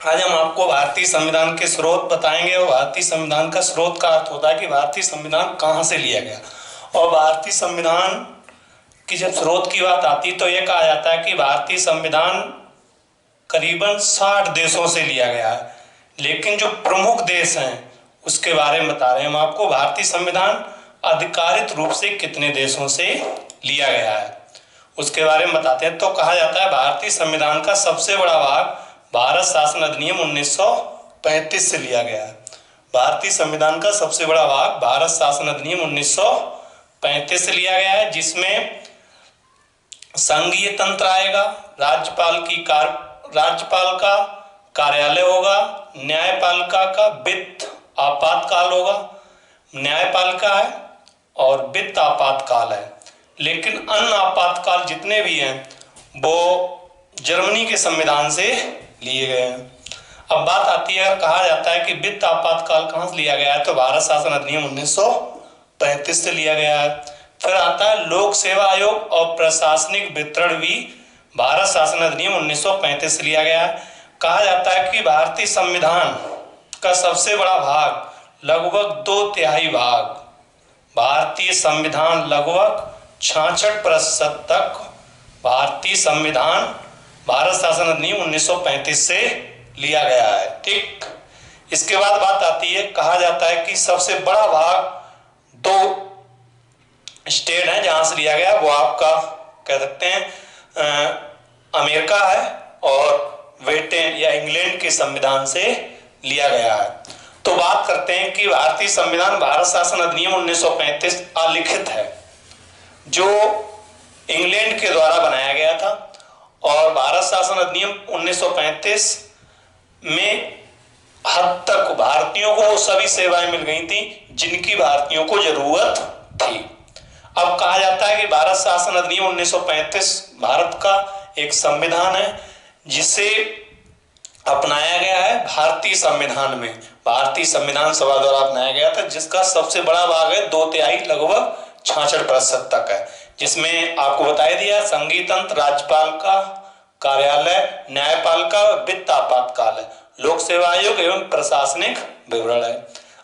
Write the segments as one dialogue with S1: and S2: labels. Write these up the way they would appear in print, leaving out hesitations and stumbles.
S1: आज हम आपको भारतीय संविधान के स्रोत बताएंगे और भारतीय संविधान का स्रोत का अर्थ होता है कि भारतीय संविधान कहाँ से लिया गया। और भारतीय संविधान की जब स्रोत की बात आती तो ये कहा जाता है कि भारतीय संविधान करीबन 60 देशों से लिया गया है, लेकिन जो प्रमुख देश हैं उसके बारे में बता रहे हैं हम आपको। भारतीय संविधान आधिकारिक रूप से कितने देशों से लिया गया है उसके बारे में बताते हैं। तो कहा जाता है भारतीय संविधान का सबसे बड़ा भाग भारत शासन अधिनियम 1935 से लिया गया है। भारतीय संविधान का सबसे बड़ा भाग भारत शासन अधिनियम 1935 से लिया गया है, जिसमें संघीय तंत्र आएगा, राज्यपाल का कार्यालय होगा, न्यायपालिका का वित्त आपातकाल होगा, न्यायपालिका है और वित्त आपातकाल है। लेकिन अन्य आपातकाल जितने भी हैं वो जर्मनी के संविधान से लिए गए हैं। अब बात आती है, अगर कहा जाता है कि वित्त आपातकाल कहाँ से लिया गया है तो भारत शासन अधिनियम 1935 से लिया गया है। फिर आता है लोक सेवा आयोग और प्रशासनिक वितरण भी भारत शासन अधिनियम 1935 से लिया गया है। कहा जाता है कि भारतीय संविधान का सबसे बड़ा भाग लगभग 2/3 भाग, भारतीय संविधान लगभग 66% तक भारतीय संविधान भारत शासन अधिनियम 1935 से लिया गया है। ठीक, इसके बाद बात आती है, कहा जाता है कि सबसे बड़ा भाग 2 स्टेट है जहां से लिया गया, वो आपका कह सकते हैं अमेरिका है और ब्रिटेन या इंग्लैंड के संविधान से लिया गया है। तो बात करते हैं कि भारतीय संविधान भारत शासन अधिनियम 1935 अलिखित है, जो इंग्लैंड के द्वारा बनाया गया था। और भारत शासन अधिनियम 1935 में हद तक भारतीयों को सभी सेवाएं मिल गई थी जिनकी भारतीयों को जरूरत थी। अब कहा जाता है कि भारत शासन अधिनियम 1935 भारत का एक संविधान है जिसे अपनाया गया है भारतीय संविधान में, भारतीय संविधान सभा द्वारा अपनाया गया था, जिसका सबसे बड़ा भाग है 2/3 लगभग 66% तक है, जिसमें आपको बताया दिया संघीय तंत्र, राज्यपाल का कार्यालय, न्यायपालिका, वित्त आपातकाल है, लोक सेवा आयोग एवं प्रशासनिक विवरण है।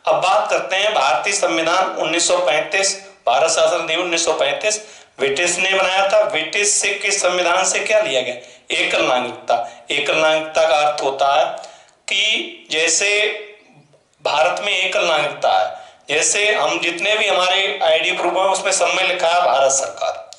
S1: अब बात करते हैं भारतीय संविधान 1935 भारत शासन अधिनियम 1935 ब्रिटिश ने बनाया था। ब्रिटिश से किस संविधान से क्या लिया गया? एकल नागरिकता। एकल नागरिकता का अर्थ होता है कि जैसे भारत में एकल नागरिकता है, जैसे हम जितने भी हमारे आईडी प्रूफ है उसमें सब में लिखा है भारत सरकार,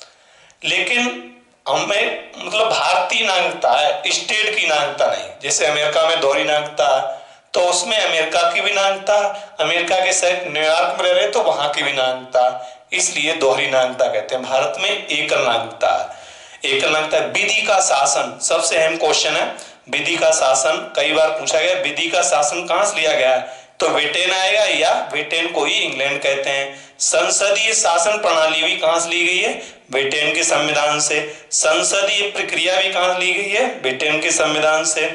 S1: लेकिन हमें मतलब भारतीय नागरिकता है, स्टेट की नागरिकता नहीं। जैसे अमेरिका में दोहरी नागरिकता है तो उसमें अमेरिका की भी नागरिकता, अमेरिका के शहर न्यूयॉर्क में रह रहे तो वहां की भी नागरिकता, इसलिए दोहरी नागरिकता कहते हैं। भारत में एकल नागरिकता है। एकल नागरिकता। विधि का शासन सबसे अहम क्वेश्चन है। विधि का शासन कई बार पूछा गया, विधि का शासन कहां से लिया गया है तो ब्रिटेन आएगा, या ब्रिटेन को ही इंग्लैंड कहते हैं। संसदीय शासन प्रणाली भी कहां से ली गई है? ब्रिटेन के संविधान से। संसदीय प्रक्रिया भी कहां से ली गई है? ब्रिटेन के संविधान से।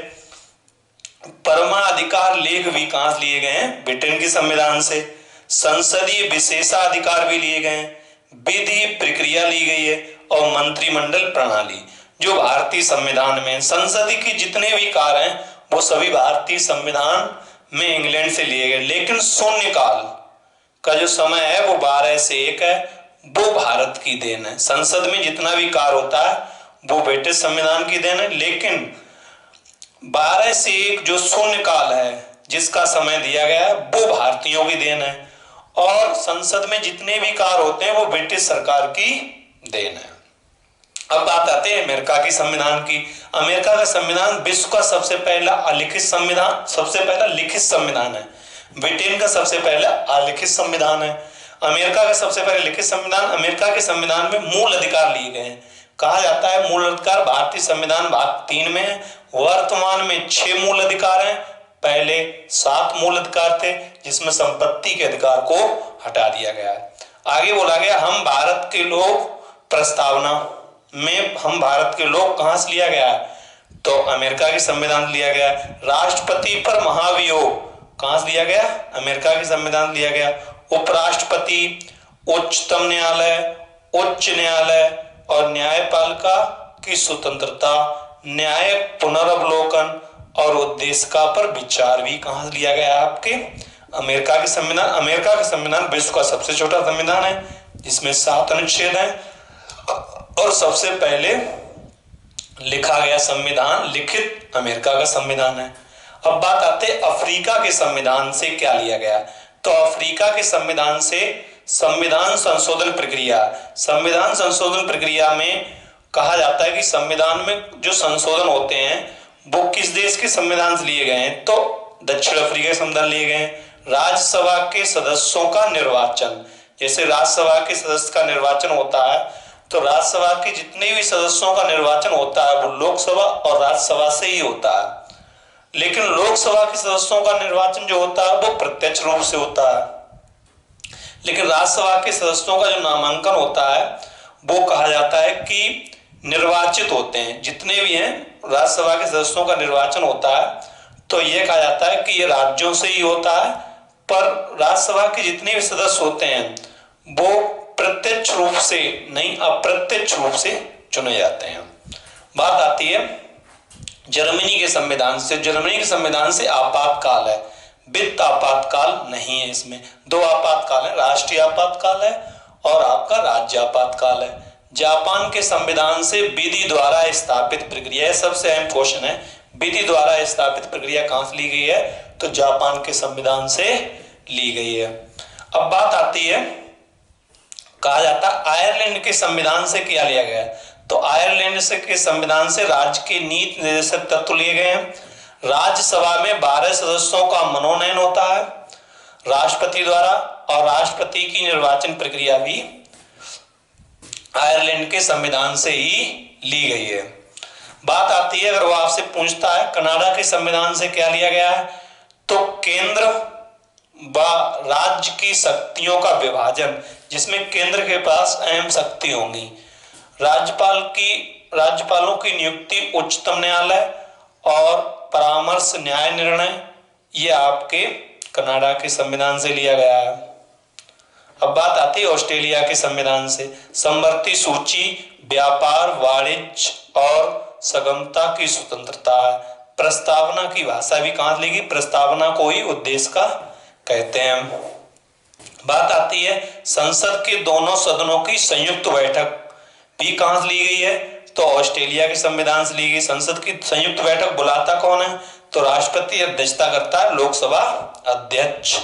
S1: परमाधिकार लेख भी कहां से लिए गए हैं? ब्रिटेन के संविधान से। संसदीय विशेषाधिकार भी लिए गए हैं, विधि प्रक्रिया ली गई है और मंत्रिमंडल प्रणाली जो भारतीय संविधान में। संसदीय के जितने भी कार्य हैं वो सभी भारतीय संविधान में इंग्लैंड से लिए गए, लेकिन शून्यकाल का जो समय है वो 12 से 1 है, वो भारत की देन है। संसद में जितना भी कार्य होता है वो ब्रिटिश संविधान की देन है, लेकिन 12 से 1 जो शून्यकाल है जिसका समय दिया गया है वो भारतीयों की देन है। और संसद में जितने भी कार्य होते हैं वो ब्रिटिश सरकार की देन है। अब बात आते हैं अमेरिका की संविधान की। अमेरिका का संविधान विश्व का सबसे पहला अलिखित संविधान, सबसे पहला लिखित संविधान है। ब्रिटेन का सबसे पहला अलिखित संविधान है। अमेरिका का सबसे पहले लिखित संविधान। अमेरिका के संविधान में मूल अधिकार लिए गए हैं। कहा जाता है मूल अधिकार भारतीय संविधान भाग 3 में है। वर्तमान में 6 मूल अधिकार हैं, पहले 7 मूल अधिकार थे जिसमें संपत्ति के अधिकार को हटा दिया गया है। आगे बोला गया हम भारत के लोग, प्रस्तावना में हम भारत के लोग कहां से लिया गया है तो अमेरिका के संविधान से लिया गया। राष्ट्रपति पर महाभियोग कहां से लिया गया? अमेरिका के संविधान लिया गया। उपराष्ट्रपति, उच्चतम न्यायालय, उच्च न्यायालय और न्यायपालिका की स्वतंत्रता, न्यायिक पुनर्वलोकन, और उद्देशिका पर विचार भी कहाँ से लिया गया है? आपके अमेरिका के संविधान। अमेरिका का संविधान विश्व का सबसे छोटा संविधान है जिसमें 7 अनुच्छेद हैं और सबसे पहले लिखा गया संविधान लिखित अमेरिका का संविधान है। अब बात आते हैं अफ्रीका के संविधान से क्या लिया गया। तो अफ्रीका के संविधान से संविधान संशोधन प्रक्रिया, संविधान संशोधन प्रक्रिया में कहा जाता है कि संविधान में जो संशोधन होते हैं वो किस देश के संविधान से लिए गए हैं? तो दक्षिण अफ्रीका के संविधान लिए गए हैं। राज्यसभा के सदस्यों का निर्वाचन, जैसे राज्यसभा के सदस्य का निर्वाचन होता है तो राज्यसभा के जितने भी सदस्यों का निर्वाचन होता है वो लोकसभा और राज्यसभा से ही होता है, लेकिन लोकसभा के सदस्यों का निर्वाचन जो होता है वो प्रत्यक्ष रूप से होता है, लेकिन राज्यसभा के सदस्यों का जो नामांकन होता है वो कहा जाता है कि निर्वाचित होते हैं। जितने भी हैं राज्यसभा के सदस्यों का निर्वाचन होता है तो ये कहा जाता है कि ये राज्यों से ही होता है, पर राज्यसभा के जितने भी सदस्य होते हैं वो प्रत्यक्ष रूप से नहीं अप्रत्यक्ष रूप से चुने जाते हैं। बात आती है जर्मनी के संविधान से। जर्मनी के संविधान से आपातकाल है, वित्त आपातकाल नहीं है। इसमें 2 आपातकाल है, राष्ट्रीय आपातकाल है और आपका राज्य आपातकाल है। जापान के संविधान से विधि द्वारा स्थापित प्रक्रिया है, सबसे अहम क्वेश्चन है, विधि द्वारा स्थापित प्रक्रिया कहां से ली गई है? तो जापान के संविधान से ली गई है। अब बात आती है, कहा जाता है आयरलैंड के संविधान से क्या लिया गया है? तो आयरलैंड से के संविधान से राज्य के नीति निर्देशक तत्व लिए गए हैं। राज्यसभा में 12 सदस्यों का मनोनयन होता है राष्ट्रपति द्वारा और राष्ट्रपति की निर्वाचन प्रक्रिया भी आयरलैंड के संविधान से ही ली गई है। बात आती है, अगर वो आपसे पूछता है कनाडा के संविधान से क्या लिया गया है? तो केंद्र व राज्य की शक्तियों का विभाजन, जिसमें केंद्र के पास अहम शक्ति होंगी। राज्यपालों की नियुक्ति उच्चतम न्यायालय और परामर्श न्याय निर्णय, ये आपके कनाडा के संविधान से लिया गया है। अब बात आती है ऑस्ट्रेलिया के संविधान से। समवर्ती सूची, व्यापार, वाणिज्य और सगमता की स्वतंत्रता है। प्रस्तावना की भाषा भी कहां से लेगी? प्रस्तावना को ही उद्देश्य का कहते हैं। बात आती है संसद के दोनों सदनों की संयुक्त बैठक भी कहां से ली गई है? तो ऑस्ट्रेलिया के संविधान से ली गई। संसद की संयुक्त बैठक बुलाता कौन है? तो राष्ट्रपति अध्यक्षता करता है, लोकसभा अध्यक्ष।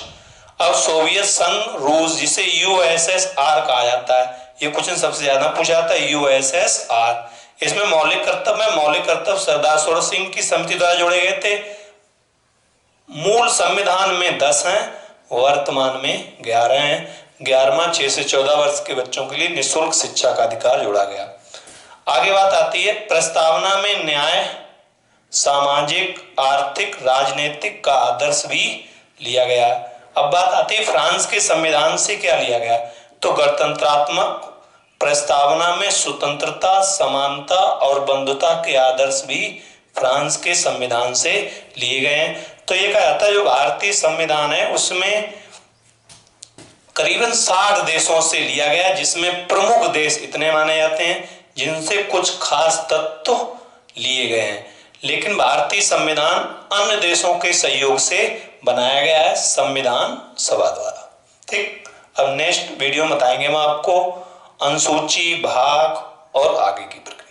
S1: अब सोवियत संघ रूस, जिसे यूएसएसआर कहा जाता है, ये क्वेश्चन सबसे ज्यादा पूछा जाता है, यूएसएसआर। इसमें मौलिक कर्तव्य सरदार सरोवर सिंह की समिति द्वारा जोड़े गए थे। मूल संविधान में 10 हैं, वर्तमान में 11 हैं। 11वां 6 से 14 वर्ष के बच्चों के लिए निःशुल्क शिक्षा का अधिकार जोड़ा गया। आगे बात आती है प्रस्तावना में न्याय, सामाजिक, आर्थिक, राजनीतिक का आदर्श भी लिया गया। अब बात आती है फ्रांस के संविधान से क्या लिया गया? तो गणतंत्रात्मक प्रस्तावना में स्वतंत्रता, समानता और बंधुता के आदर्श भी फ्रांस के संविधान से लिए गए हैं। तो ये कहा जाता है जो भारतीय संविधान है उसमें करीबन 60 देशों से लिया गया, जिसमें प्रमुख देश इतने माने जाते हैं जिनसे कुछ खास तत्व लिए गए हैं। लेकिन भारतीय संविधान अन्य देशों के सहयोग से बनाया गया है संविधान सभा द्वारा। ठीक, अब नेक्स्ट वीडियो में बताएंगे हम आपको अनुसूची, भाग और आगे की प्रक्रिया।